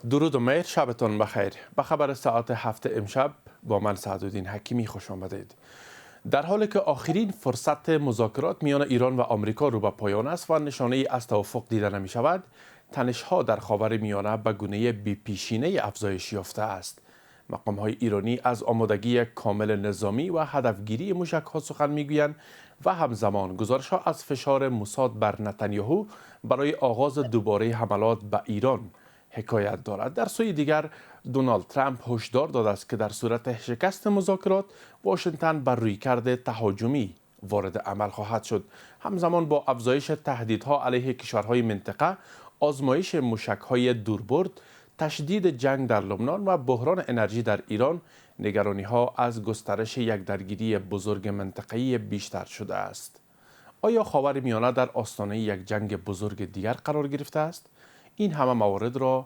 درود و مهر، شبتان بخیر. به خبر ساعت 7 امشب با من سعدالدین حکیمی خوش آمدید. در حالی که آخرین فرصت مذاکرات میان ایران و آمریکا رو به پایان است و نشانه ای از توافق دیده نمی شود، تنش‌ها در خاورمیانه به گونه بی‌پیشینه افزایش یافته است. مقام‌های ایرانی از آمادگی کامل نظامی و هدفگیری موشک‌ها سخن می‌گویند و همزمان گزارش‌ها از فشار موساد بر نتانیاهو برای آغاز دوباره حملات به ایران حکایت دارد. در سوی دیگر دونالد ترامپ هشدار داده است که در صورت شکست مذاکرات واشنگتن بر رویکرد تهاجمی وارد عمل خواهد شد. همزمان با افزایش تهدیدها علیه کشورهای منطقه، آزمایش موشک‌های دوربرد، تشدید جنگ در لبنان و بحران انرژی در ایران، نگرانی‌ها از گسترش یک درگیری بزرگ منطقه‌ای بیشتر شده است. آیا خاورمیانه در آستانه یک جنگ بزرگ دیگر قرار گرفته است؟ این همه موارد را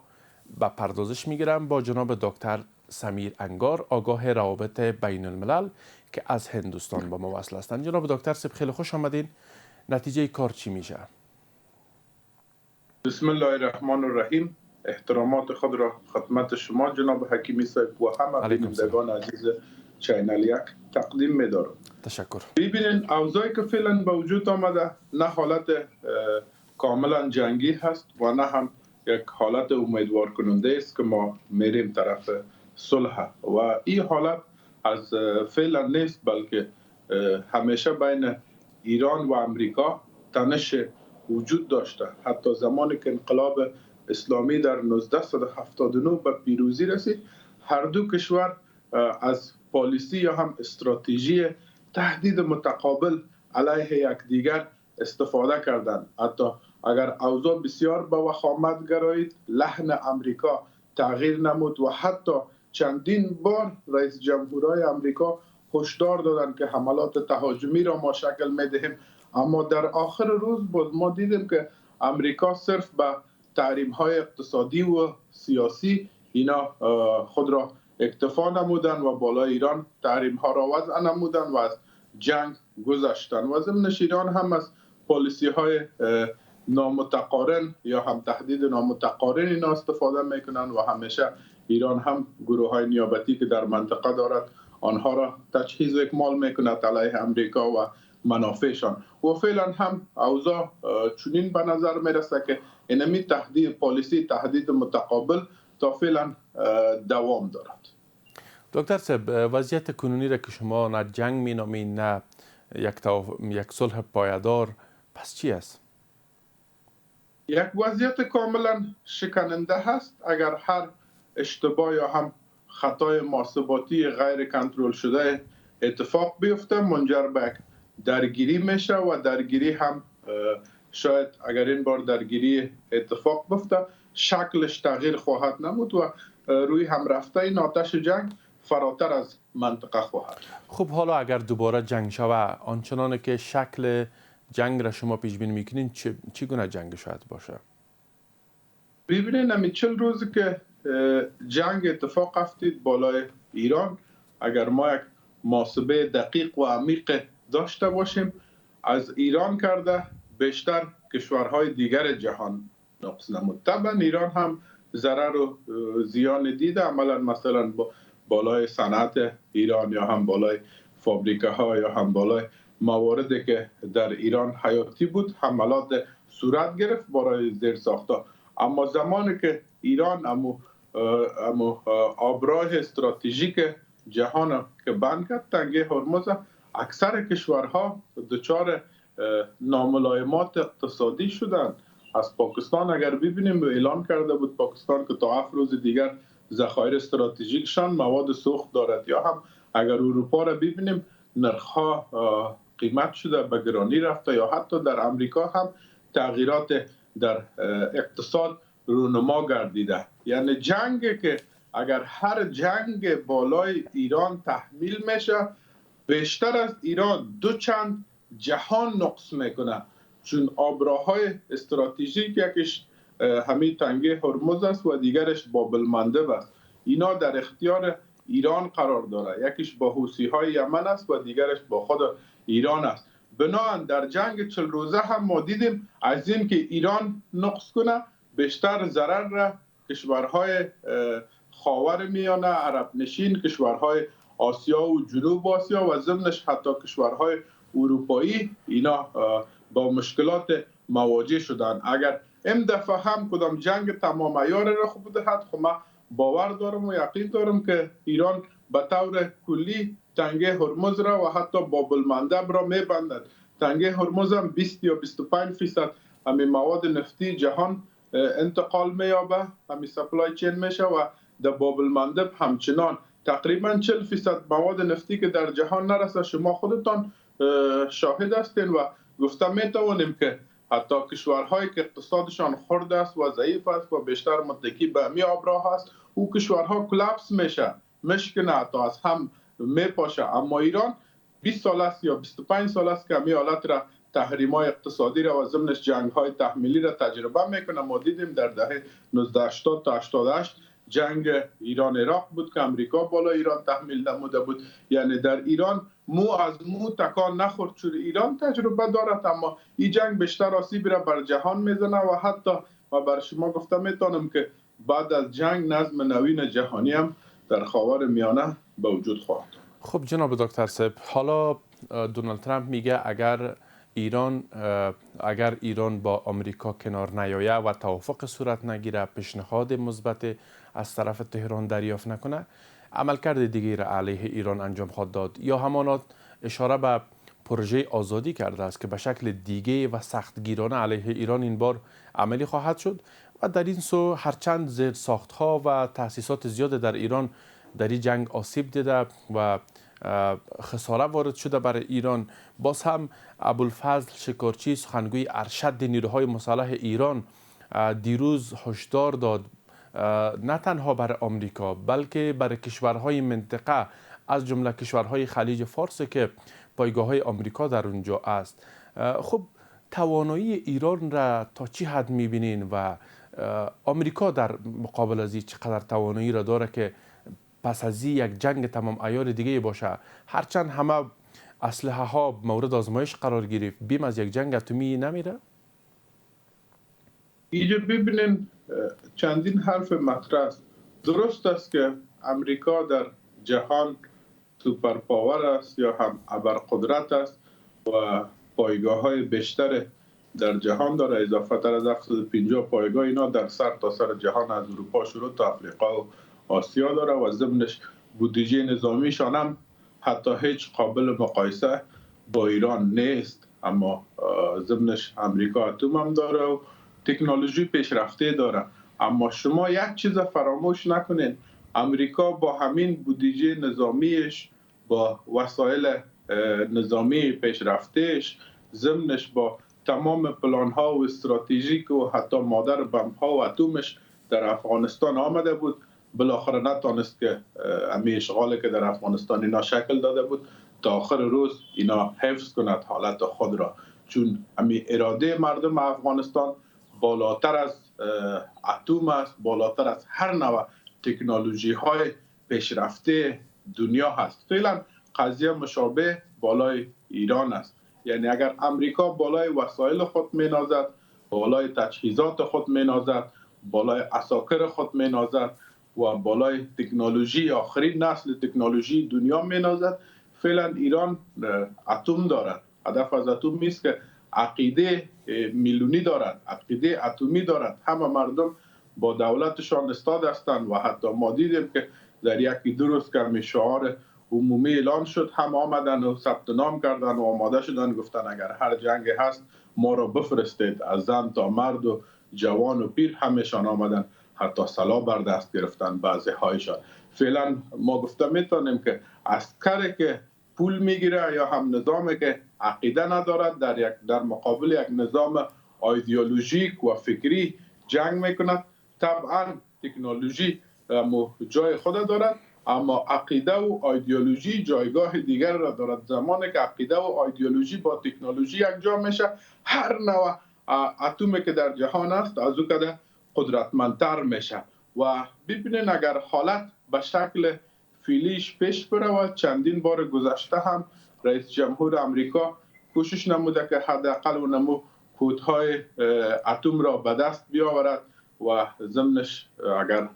به پردازش می‌گیرم با جناب دکتر سمیر انگار، آگاه روابط بین الملل که از هندوستان با ما وصل هستند. جناب دکتر صاحب خیلی خوش آمدین. نتیجه کار چی میشه؟ بسم الله الرحمن الرحیم. احترامات خود را خدمت شما جناب حکیمی صاحب و همه بینندگان عزیز چینل یک تقدیم می‌دارم. تشکر. ببینید، اوضاعی که فعلا به وجود آمده نه حالت کاملا جنگی هست و نه هم یک حالت امیدوار کننده است که ما میریم طرف صلح و این حالت از فعلا نیست، بلکه همیشه بین ایران و امریکا تنش وجود داشته. حتی زمانی که انقلاب اسلامی در 1979 به پیروزی رسید، هر دو کشور از پالیسی یا هم استراتژی تهدید متقابل علیه یکدیگر استفاده کردند. حتی اگر اوضاع بسیار به وخامت گرایید، لحن امریکا تغییر نمود و حتی چندین بار رئیس جمهورهای امریکا هشدار دادند که حملات تهاجمی را ما شکل می‌دهیم. اما در آخر روز باز ما دیدیم که امریکا صرف به تحریم‌های اقتصادی و سیاسی اینا خود را اکتفا نمودن و بالای ایران تحریم‌ها را وضع نمودن و از جنگ گذشتن و ضمنش ایران هم از پالیسی‌های نامتقارن یا هم تهدید نامتقارن اینا استفاده میکنن و همیشه ایران هم گروه‌های نیابتی که در منطقه دارد آنها را تجهیز و اکمال میکند علیه امریکا و منافعشان. و فعلا هم اوضاع چنین به نظر میرسه که اینمی تهدید پالیسی تهدید متقابل تا فعلا دوام دارد. دکتر صاحب، وضعیت کنونی را که شما نه جنگ مینامید نه یک صلح پایدار، پس چی است؟ یک وضعیت کاملا شکننده هست. اگر هر اشتباه یا هم خطای محاسباتی غیر کنترل شده اتفاق بیفته، منجر به درگیری میشه و درگیری هم شاید اگر این بار درگیری اتفاق بیفته شکلش تغییر خواهد نمود و روی هم رفته این آتش جنگ فراتر از منطقه خواهد. خب حالا اگر دوباره جنگ شود، آنچنان که شکل جنگ را شما پیش بینی میکنین چگونه جنگ شاید باشه؟ ببینید، همین 40 روزی که جنگ اتفاق افتید بالای ایران، اگر ما یک محاسبه دقیق و عمیق داشته باشیم، از ایران کرده بیشتر کشورهای دیگر جهان نقص نمود. طبعا ایران هم ضرر و زیان دیده، عملا مثلا بالای صنعت ایران یا هم بالای فابریکه ها یا هم بالای مواردی که در ایران حیاتی بود حملات صورت گرفت برای زیر ساختا. اما زمانی که ایران امو آبراه استراتژیک جهان که بند کرد، تنگه هرمز، اکثر کشورها دچار ناملایمات اقتصادی شدند. از پاکستان اگر ببینیم اعلان کرده بود پاکستان که تا 7 روز دیگر ذخایر استراتژیکشان مواد سوخت دارد. یا هم اگر اروپا را ببینیم نرخ‌ها قیمت شده به گرانی رفته، یا حتی در امریکا هم تغییرات در اقتصاد رونما گردیده. یعنی جنگ که اگر هر جنگ بالای ایران تحمیل میشه، بیشتر از ایران دو چند جهان نقص میکنه، چون آبراهای استراتژیک یکیش همین تنگه هرمز است و دیگرش بابل مندب است. اینا در اختیار ایران قرار داره. یکیش با حوثی های یمن است و دیگرش با خود ایران است. بنابراین در جنگ 40 روزه هم ما دیدیم از این که ایران نقص کنه بیشتر ضرر را کشورهای خاور میانه، عرب نشین، کشورهای آسیا و جنوب آسیا و ضمنش حتی کشورهای اروپایی اینا با مشکلات مواجه شدن. اگر این دفعه هم کدام جنگ تمام عیار رخ بدهد، خب من باور دارم و یقین دارم که ایران به طور کلی تنگه هرمز را و حتی باب المندب را میبندد. تنگه هرمز هم 20 یا 25% همین مواد نفتی جهان انتقال میابه، همین سپلای چین میشه و در باب المندب همچنان تقریبا 40% مواد نفتی که در جهان نرسه. شما خودتان شاهد هستین و گفته میتوانیم که حتی کشورهایی که اقتصادشان خرد است و ضعیف است و بیشتر متکی به می آبراه است، او کشورها کلاپس میشه، مشکنه، حتی از هم میپاشه. اما ایران 20 سال است یا 25 سال است که می حالت را تحریم‌های اقتصادی را و ضمنش جنگ‌های تحمیلی را تجربه میکنه. ما دیدیم در دهه 1980 تا 88 جنگ ایران عراق بود که امریکا بالا ایران تحمیل نموده بود. یعنی در ایران مو از مو تکان نخورد. چون ایران تجربه دارد، اما این جنگ بیشتر آسیب را بر جهان میزنه و حتی و بر شما گفته میتونم که بعد از جنگ نظم نوین جهانی هم در خاور میانه به وجود خواهد. خب جناب دکتر صاحب، حالا دونالد ترامپ میگه اگر ایران با آمریکا کنار نیایه و توافق صورت نگیره، پیشنهاد مثبت از طرف تهران دریافت نکنه، عملکرد دیگری را علیه ایران انجام خواهد داد. یا همانا اشاره به پروژه آزادی کرده است که به شکل دیگه و سختگیرانه علیه ایران این بار عملی خواهد شد و در این سو هرچند زیرساخت‌ها و تأسیسات زیاد در ایران در این جنگ آسیب دیده و خساره وارد شده برای ایران، باز هم ابوالفضل شکارچی سخنگوی ارشد نیروهای مسلح ایران دیروز هشدار داد نه تنها برای آمریکا بلکه برای کشورهای منطقه از جمله کشورهای خلیج فارس که پایگاه‌های آمریکا در اونجا است. خب توانایی ایران را تا چی حد می‌بینین و آمریکا در مقابل از این چقدر توانایی را داره که پس از یک جنگ تمام عیار دیگه باشه؟ هرچند همه اسلحه ها مورد آزمایش قرار گرفت، بیم از یک جنگ اتمی نمیره؟ اینجا ببینین چندین حرف مطرح است. درست است که امریکا در جهان سوپر پاور است یا هم ابرقدرت است و پایگاه های بیشتر در جهان داره، اضافه تر از 750 پایگاه اینا در سر تا سر جهان، از اروپا شروع تا افریقا و آسیا داره و ضمنش بودجه نظامیشان هم حتی هیچ قابل مقایسه با ایران نیست. اما ضمنش امریکا اتم هم داره و تکنولوژی پیشرفته داره. اما شما یک چیز فراموش نکنین، امریکا با همین بودجه نظامیش، با وسایل نظامی پیشرفتهش، ضمنش با تمام پلان ها و استراتژیک و حتی مادر بمب ها و اتمش در افغانستان آمده بود. بالاخره نتانست که امی اشغالی که در افغانستان اینا شکل داده بود تا آخر روز اینا حفظ کند حالت خود را، چون امی اراده مردم افغانستان بالاتر از اتم است، بالاتر از هر نوع تکنولوژی های پیشرفته دنیا هست. فعلا قضیه مشابه بالای ایران است. یعنی اگر امریکا بالای وسایل خود مینازد، بالای تجهیزات خود مینازد، بالای عساکر خود مینازد و بالای تکنولوژی آخرین نسل تکنولوژی دنیا مینازد، فعلا ایران اتم دارد. هدف از اتم نیست که عقیده میلیونی دارد، عقیده اتمی دارد. همه مردم با دولتشان استاد هستند و حتی ما دیدیم که در یکی دو روز که شعار عمومی اعلان شد، هم آمدن و ثبت نام کردن و آماده شدن، گفتن اگر هر جنگ هست ما را بفرستید، از زن تا مرد و جوان و پیر همشان آمدن، حتی سلاح بر دست گرفتن بعضی هایشان. فعلا ما گفته میتونیم که عسکری که پول میگیره یا هم نظامی که عقیده ندارد در مقابل یک نظام ایدئولوژیک و فکری جنگ میکند. طبعا تکنولوژی جای خود دارد، اما عقیده و ایدئولوژی جایگاه دیگر را دارد. زمانی که عقیده و ایدئولوژی با تکنولوژی یک جا میشه، هر نوع اتمی که در جهان است از او کده قدرتمندتر میشه. و ببینین اگر حالت به شکل فعلیش پیش بره و چندین بار گذشته هم رئیس جمهور امریکا کوشش نموده که حداقل اونمو کودهای اتم را به دست بیاورد و ضمنش اگر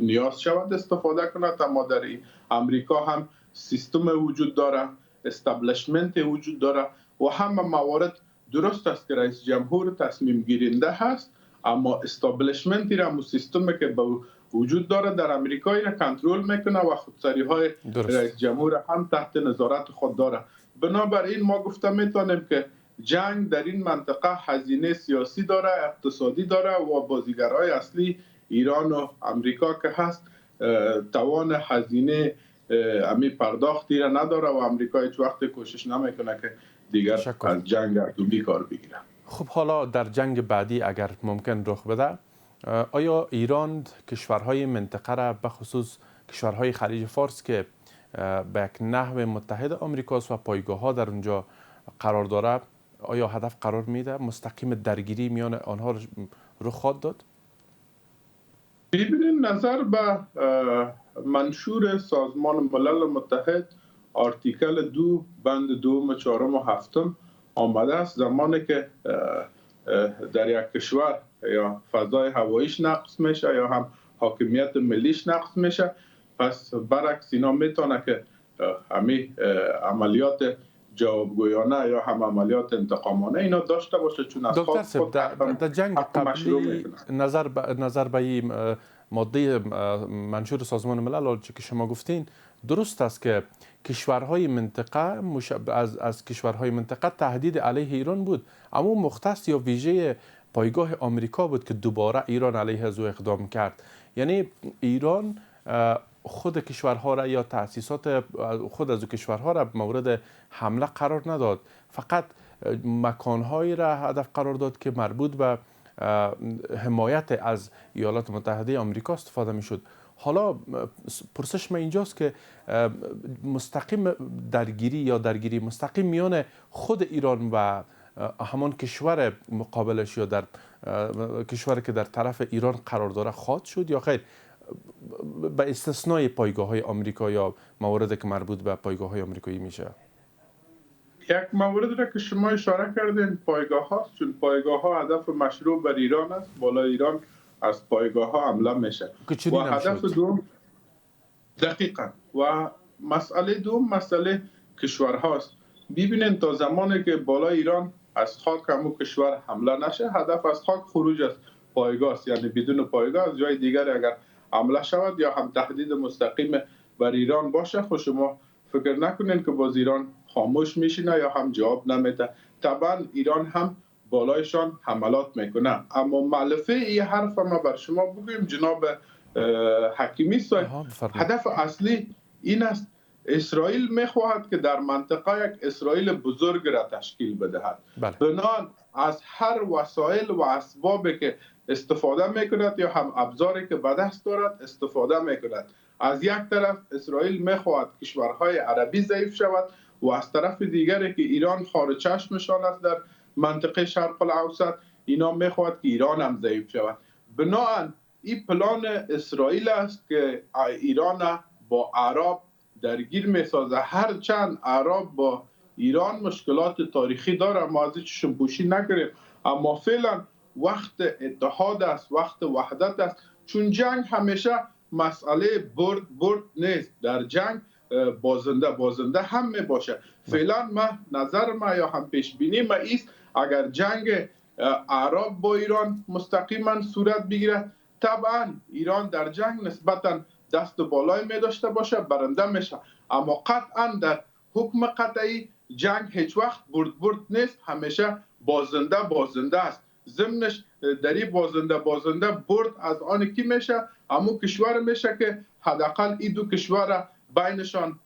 نیاز شود استفاده کند. اما در امریکا هم سیستم وجود داره، استابلیشمنت وجود داره و همه موارد درست است که رئیس جمهور تصمیم گیرنده هست، اما استابلیشمنتی را سیستمی که به وجود داره در امریکا را کنترل میکنه و خودسری های رئیس جمهور هم تحت نظارت خود داره. بنابراین ما گفته میتونیم که جنگ در این منطقه هزینه سیاسی داره، اقتصادی داره و بازیگرای اصلی ایران و امریکا که هست توان هزینه امی پرداختی را نداره و امریکا هیچ وقت کوشش نمیکنه که دیگر از جنگ اتمی کار بگیره. خب حالا در جنگ بعدی اگر ممکن رخ بده، آیا ایران کشورهای منطقه را به خصوص کشورهای خلیج فارس که به یک نحو متحد آمریکاست و پایگاه ها در اونجا قرار داره، آیا هدف قرار میده مستقیم درگیری میان آنها رخ خواهد داد؟ ببینید، نظر به منشور سازمان ملل متحد آرتیکل 2 بند 2 4 و 7 آمده است زمانی که در یک کشور یا فضای هواییش نقض میشه یا هم حاکمیت ملیش نقض میشه، پس برعکس اینا میتونه که همین عملیات جوابگویانه یا هم عملیات انتقامانه اینا داشته باشه، چون از خود در جنگ قبلی نظر به این ماده منشور سازمان ملل که شما گفتین درست است که کشورهای منطقه از کشورهای منطقه تهدید علیه ایران بود، اما مختص یا ویژه پایگاه آمریکا بود که دوباره ایران علیه از او اقدام کرد. یعنی ایران خود کشورها را یا تأسیسات خود از کشورها را مورد حمله قرار نداد، فقط مکانهایی را هدف قرار داد که مربوط به حمایت از ایالات متحده آمریکا استفاده میشد. حالا پرسش من اینجاست که مستقیم درگیری یا درگیری مستقیم میان خود ایران و همان کشور مقابلش یا در کشوری که در طرف ایران قرار داره خواهد شد یا خیر، به استثنای پایگاه های آمریکا یا مواردی که مربوط به پایگاه های آمریکایی میشه؟ یک مورد را که شما اشاره کردین پایگاه هاست، چون پایگاه ها هدف مشروع بر ایران است، بالای ایران از پایگاه ها حمله میشه و هدف دوم دقیقا و مسئله دوم مسئله کشور هاست. ببینین تا زمانی که بالای ایران از خاک همو کشور حمله نشه، هدف از خاک خروج از پایگاه است، یعنی بدون پایگاه از جای دیگر اگر حمله شود یا هم تهدید مستقیم بر ایران باشه، خود شما فکر نکنین که باز ایران خاموش میشینه یا هم جواب نمیده. طبعا ایران هم بالایشان حملات میکنه. اما ملفه این حرف ما بر شما بگویم جناب حکیمی صاحب، هدف اصلی این است اسرائیل میخواهد که در منطقه یک اسرائیل بزرگ را تشکیل بدهد. بنان از هر وسایل و اسبابی که استفاده میکند یا هم ابزاری که به دست دارد استفاده میکند. از یک طرف اسرائیل میخواهد کشورهای عربی ضعیف شود و از طرف دیگری که ایران خار چشمشان است در منطقه شرق الاوسط، اینا میخواهد که ایران هم ضعیف شود. بنابراین این پلان اسرائیل است که ایران با عرب درگیر میسازه. هرچند عرب با ایران مشکلات تاریخی داره، ما از چشم پوشی نکنیم، اما فعلا وقت اتحاد است، وقت وحدت است، چون جنگ همیشه مسئله برد نیست. در جنگ بازنده هم می باشه. فعلا نظر ما یا هم پیش بینی ما ایست اگر جنگ عرب با ایران مستقیما صورت بگیرد، طبعا ایران در جنگ نسبتا دست بالای می داشته باشه، برنده میشه، اما قطعا در حکم قطعی جنگ هیچ وقت برد نیست، همیشه بازنده است. ضمنش در این بازنده برد از آن کی میشه؟ اما کشور میشه که حداقل این دو کشور بینشان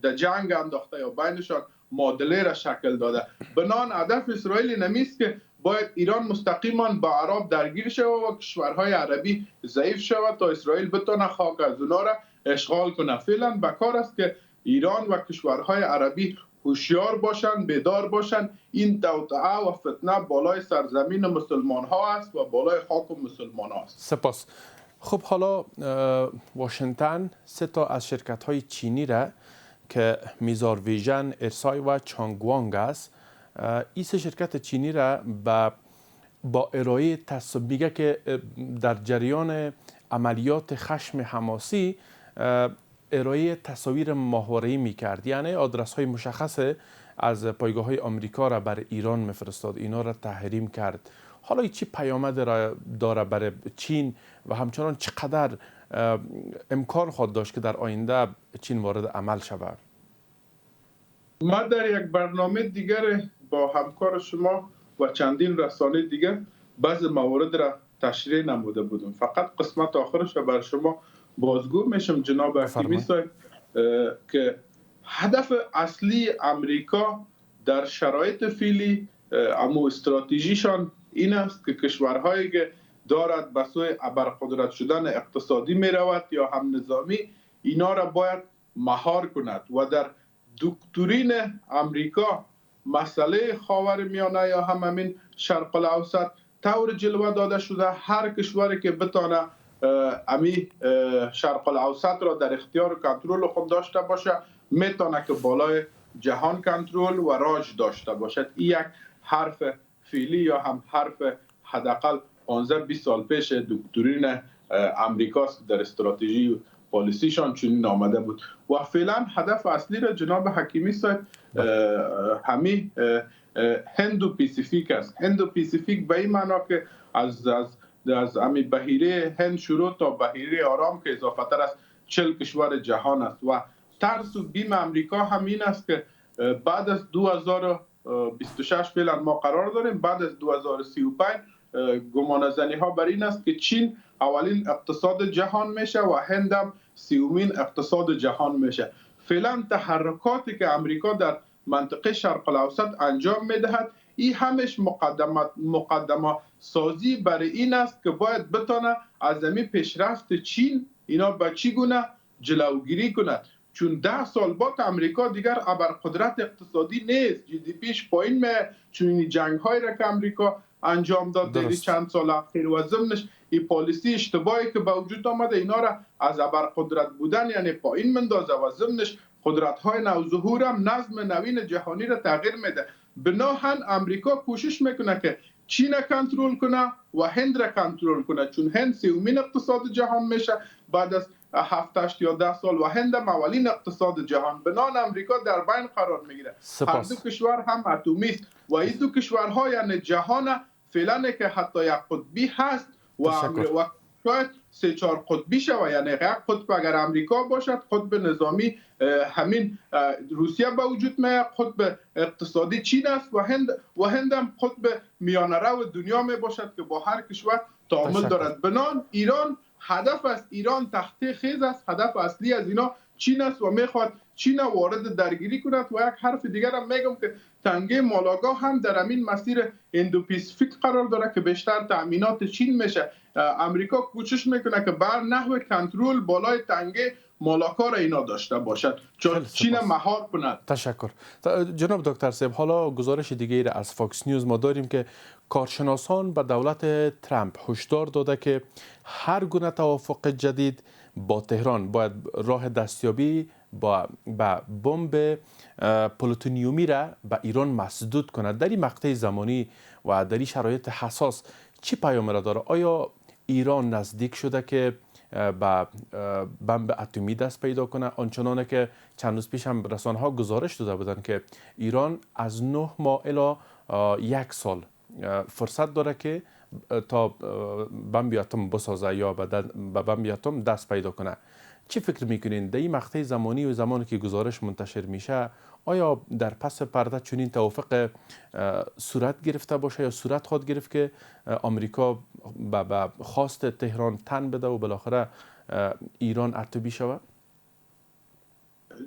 در جنگ انداخته یا بینشان معادله را شکل داده. بنان هدف اسرائیل نمیست که باید ایران مستقیما با عرب درگیر شود و کشورهای عربی ضعیف شود تا اسرائیل بتونه خاک از اونا را اشغال کنه. فعلا بکار است که ایران و کشورهای عربی هوشیار باشند، بیدار باشند. این توطئه و فتنه بالای سرزمین مسلمان ها است و بالای خاک مسلمان ها است. سپاس. خب حالا واشنگتن 3 از شرکت های چینی را که میزار ویژن، ارسای و چانگوانگ است، این 3 شرکت چینی را به با ارائه میگه که در جریان عملیات خشم حماسی ارائه تصاویر ماهواره‌ای میکرد، یعنی آدرس های مشخص از پایگاه های آمریکا را بر ایران میفرستاد، اینا را تحریم کرد. حالا چی پیامد را داره برای چین و همچنان چقدر امکان خود داشت که در آینده چین وارد عمل شود؟ ما در یک برنامه دیگر با همکار شما و چندین رسانه دیگر بعض موارد را تشریح نموده بودم. فقط قسمت آخرش را بر شما بازگو میشم جناب حکیمی صاحب که هدف اصلی امریکا در شرایط فعلی اما استراتژیشان این است که کشورهایی که دارد به سوی ابرقدرت شدن اقتصادی می رود یا هم نظامی، اینا را باید مهار کند و در دکترین امریکا مسئله خاورمیانه یا هم همین شرق الاوسط طور جلوه داده شده هر کشوری که بتانه امی شرق الاوسط را در اختیار و کنترل خود داشته باشه میتونه که بالای جهان کنترل و راج داشته باشد. این یک حرف فعلی یا هم حرف حداقل 15-20 سال پیش دکترین امریکاست در استراتژی پالیسیشان چنین آمده بود و فعلا هدف اصلی را جناب حکیمی صاحب همین هند و پاسیفیک است. هند و پاسیفیک به این معنا که از همین بحیره هند شروع تا بحیره آرام که اضافه تر از 40 کشور جهان است و ترس و بیم امریکا همین است که بعد از 2026 فعلا ما قرار داریم، بعد از 2035 گمانه‌زنی ها بر این است که چین اولین اقتصاد جهان میشه و هند هم 30مین اقتصاد جهان میشه. فعلا تحرکاتی که امریکا در منطقه شرق الاوسط انجام میدهد این همش مقدمه سازی برای این است که باید بتانه از این پیشرفت چین اینا به چی گونه جلوگیری کند، چون 10 سال بعد امریکا دیگر ابرقدرت اقتصادی نیست، جی دی پیش پایین میه، چون این جنگ های را که امریکا انجام داد در چند سال اخیر و ضمنش این پالیسی اشتباهی که به وجود آمده اینا را از ابرقدرت بودن یعنی پایین مندازه و ضمنش قدرت های نوظهور هم نظم نوین جهانی را تغییر میده. بناهن امریکا کوشش میکنه که چین کنترل کنه و هند را کنترل کنه، چون هند 30مین اقتصاد جهان میشه بعد از 7 یا 10 سال و هند هم اولین اقتصاد جهان. بنان امریکا در بین قرار میگیره. هر دو کشور هم اتمی است و این دو کشورها یعنی جهان فعلا که حتی یک قطبی هست و شاید 3-4 قطبی شود، یعنی یک قطب اگر امریکا باشد قطب نظامی همین روسیه به وجود میاد، قطب اقتصادی چین است و هند هم قطب میانه رو دنیا می باشد که با هر کشور تعامل دارد. بنان ایران هدف است، ایران تخته خیز است، هدف اصلی از اینا چین است و میخواد چین وارد درگیری کند. و یک حرف دیگر هم میگم که تنگه مالاگا هم در همین مسیر اندو پاسیفیک قرار داره که بیشتر تامینات چین میشه. امریکا کوشش میکنه که بر نحو کنترل بالای تنگه مالاکا را اینا داشته باشد چون چین مهار کند. تشکر جناب دکتر صاحب. حالا گزارش دیگری از فاکس نیوز ما داریم که کارشناسان به دولت ترامپ هشدار داده که هر گونه توافق جدید با تهران باید راه دستیابی با بمب پلوتونیومی را به ایران مسدود کند. در این مقطع زمانی و در این شرایط حساس چی پیام را داره؟ آیا ایران نزدیک شده که به بمب اتمی دست پیدا کنه؟ آنچنانه که چند روز پیش هم رسانه ها گزارش داده بودند که ایران از 9 ماه الی 1 سال فرصت داره که تا بمب اتم بسازه یا به بمب اتم دست پیدا کنه. چی فکر میکنین در این مقطع زمانی و زمانی که گزارش منتشر میشه آیا در پس پرده چنین توافق صورت گرفته باشه یا صورت خواهد گرفت که آمریکا به خواست تهران تن بده و بالاخره ایران اتمی شود؟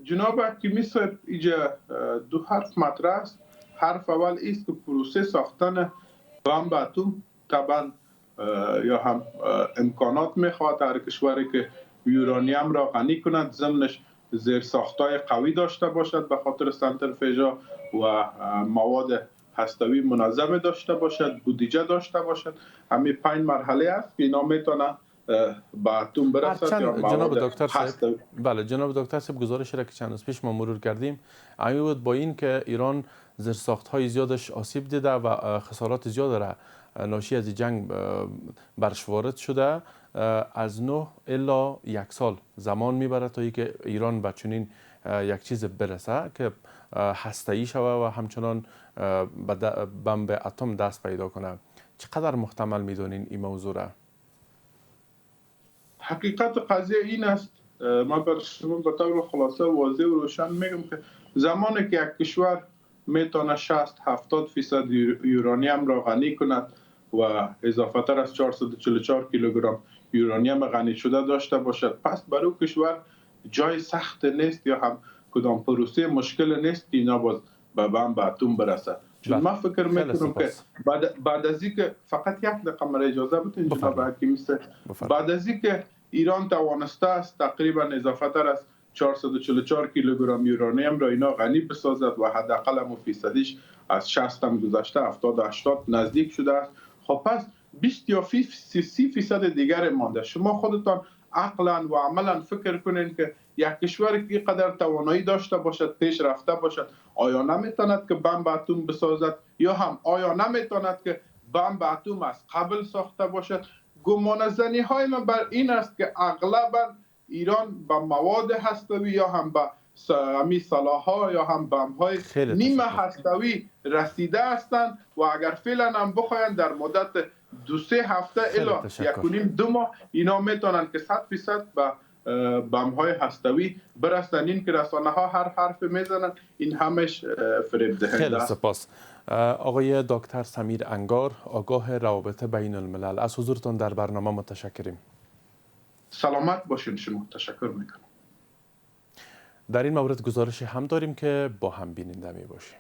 جناب حکیمی صاحب اینجا دو حرف مطرح است. حرف اول است که پروسه ساختن بمب اتم طبعا یا هم امکانات میخواد هر کشوری که یورانیم را غنی کند ضمنش زیرساخت‌های قوی داشته باشد به خاطر سنترفیژا و مواد هسته‌ای منظم داشته باشد، بودجه داشته باشد. همین 5 مرحله است که اینا میتونه به اتم برسد یا مواد هسته‌ای. بله جناب دکتر صاحب گزارشی را که چند روز پیش ما مرور کردیم بود با این که ایران زیرساخت‌های زیادش آسیب دیده و خسارات زیاد را ناشی از جنگ برش وارد شده از 9 الا 1 سال زمان میبره تا اینکه ایران به چنین یک چیز برسه که هسته‌ای شوه و همچنان به بمب اتم دست پیدا کنه. چقدر محتمل میدونین این موضوع را؟ حقیقت قضیه این است، ما بر شما به طور خلاصه واضح و روشن میگم که زمانی که یک کشور میتونه 60-70% یورانیم را غنی کند و اضافه تر از 444 کیلوگرم یورانیم غنی شده داشته باشد، پس برای کشور جای سخت نیست یا هم کدام پروسه مشکل نیست که اینا باز به بمب اتم برسه. چون من فکر میکنم که بعد از اینکه فقط یک دقیقه مرا اجازه بدین جناب حکیمی صاحب، بعد از اینکه ایران توانسته است تقریبا اضافه تر از 444 کیلوگرم یورانیم را اینا غنی بسازد و حداقل هم فیصدیش از 60 هم گذشته 70-80 نزدیک شده است، خب پس 20 یا 30% دیگر مانده. شما خودتان عقلا و عملا فکر کنین که یک کشور که قدر توانایی داشته باشد، پیش رفته باشد، آیا نمیتواند که بمب اتم بسازد یا هم آیا نمیتواند که بمب اتم از قبل ساخته باشد؟ گمان زنی های من بر این است که اغلبا ایران با مواد هسته‌ای یا هم با سلاح‌ها یا هم بمب‌های نیمه هسته‌ای رسیده هستند و اگر فعلا هم بخواین در مدت 2-3 هفته الی 1.5-2 ماه اینا میتونن که 100% به بمب‌های هسته‌ای برسن. این که رسانه‌ها هر حرف میزنن این همش فریب دهنده است. خیلی سپاس. آقای دکتر سمیر انگار، آگاه روابط بین الملل، از حضورتان در برنامه متشکریم. سلامت باشین. شما تشکر میکنم. در این مورد گزارش هم داریم که با هم بیننده می باشیم.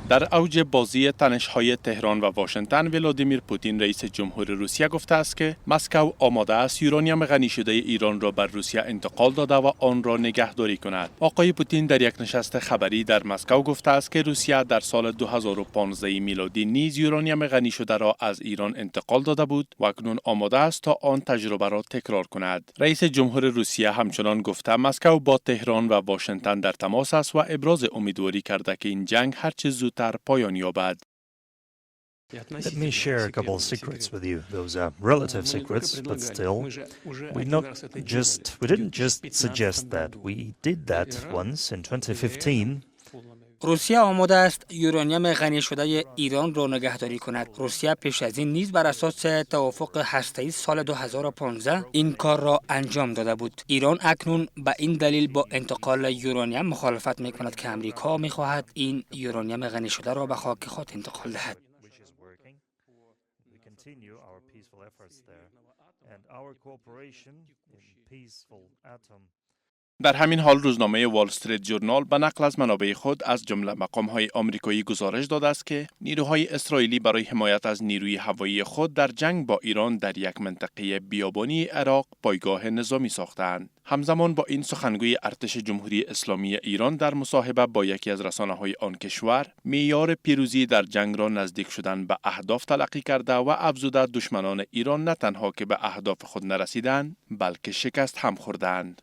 در اوج بازی تنش‌های تهران و واشنگتن، ولادیمیر پوتین رئیس جمهور روسیه گفته است که مسکو آماده است یورانیم غنی شده ایران را بر روسیه انتقال داده و آن را نگهداری کند. آقای پوتین در یک نشست خبری در مسکو گفته است که روسیه در سال 2015 میلادی نیز یورانیم غنی شده را از ایران انتقال داده بود و اکنون آماده است تا آن تجربه را تکرار کند. رئیس جمهور روسیه همچنان گفته مسکو با تهران و واشنگتن در تماس است و ابراز امیدواری کرده که این جنگ هرچه زودتر پایان یابد. Let me share a couple of secrets with you. Those are relative secrets, but still, we didn't just suggest that. We did that once in 2015. روسیه آماده است یورانیم غنی شده ایران را نگهداری کند. روسیه پیش از این نیز بر اساس توافق هسته‌ای سال 2015 این کار را انجام داده بود. ایران اکنون به این دلیل با انتقال یورانیم مخالفت می کند که امریکا می خواهد این یورانیم غنی شده را به خاک خود انتقال دهد. در همین حال روزنامه وال استریت جورنال به نقل از منابع خود از جمله مقام‌های آمریکایی گزارش داده است که نیروهای اسرائیلی برای حمایت از نیروی هوایی خود در جنگ با ایران در یک منطقه بیابانی عراق پایگاه نظامی ساختند. همزمان با این سخنگوی ارتش جمهوری اسلامی ایران در مصاحبه با یکی از رسانه‌های آن کشور معیار پیروزی در جنگ را نزدیک شدن به اهداف تلقی کرده و افزوده دشمنان ایران نه تنها که به اهداف خود نرسیدند بلکه شکست هم خوردند.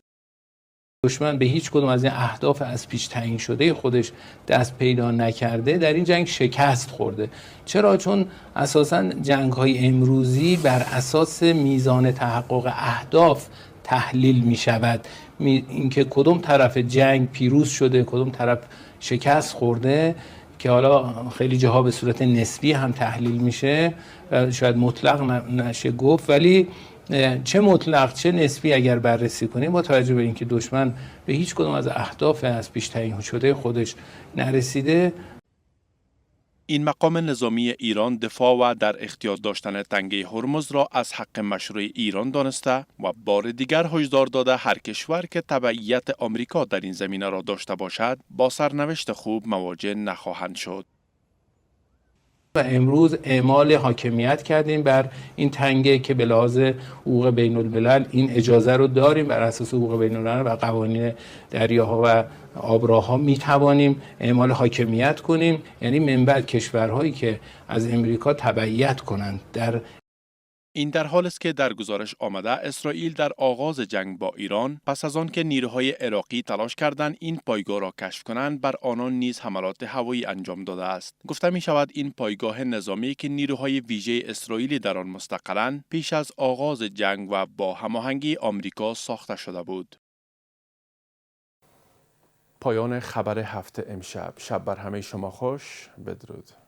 دشمن به هیچ کدوم از این اهداف از پیش تعیین شده خودش دست پیدا نکرده، در این جنگ شکست خورده. چرا؟ چون اساساً جنگ‌های امروزی بر اساس میزان تحقق اهداف تحلیل می شود. اینکه کدوم طرف جنگ پیروز شده، کدوم طرف شکست خورده، که حالا خیلی جاها به صورت نسبی هم تحلیل میشه، شاید مطلق نشه گفت، ولی چه مطلق چه نسبی اگر بررسی کنیم با توجه به اینکه دشمن به هیچ کدوم از اهداف از پیش تعیین شده خودش نرسیده. این مقام نظامی ایران دفاع و در اختیار داشتن تنگه هرمز را از حق مشروع ایران دانسته و بار دیگر هشدار داده هر کشور که تبعیت آمریکا در این زمینه را داشته باشد با سرنوشت خوب مواجه نخواهند شد. و امروز اعمال حاکمیت کردیم بر این تنگه که به لحاظ حقوق بین الملل این اجازه رو داریم، بر اساس حقوق بین الملل و قوانین دریاها و آبراها می توانیم اعمال حاکمیت کنیم. یعنی من بعد کشورهایی که از امریکا تبعیت کنند در این در حالی است که در گزارش آمده اسرائیل در آغاز جنگ با ایران پس از آن که نیروهای عراقی تلاش کردند این پایگاه را کشف کنند بر آنان نیز حملات هوایی انجام داده است. گفته می شود این پایگاه نظامی که نیروهای ویژه اسرائیلی در آن مستقرند پیش از آغاز جنگ و با هماهنگی آمریکا ساخته شده بود. پایان خبر هفته امشب. شب بر همه شما خوش. بدرود.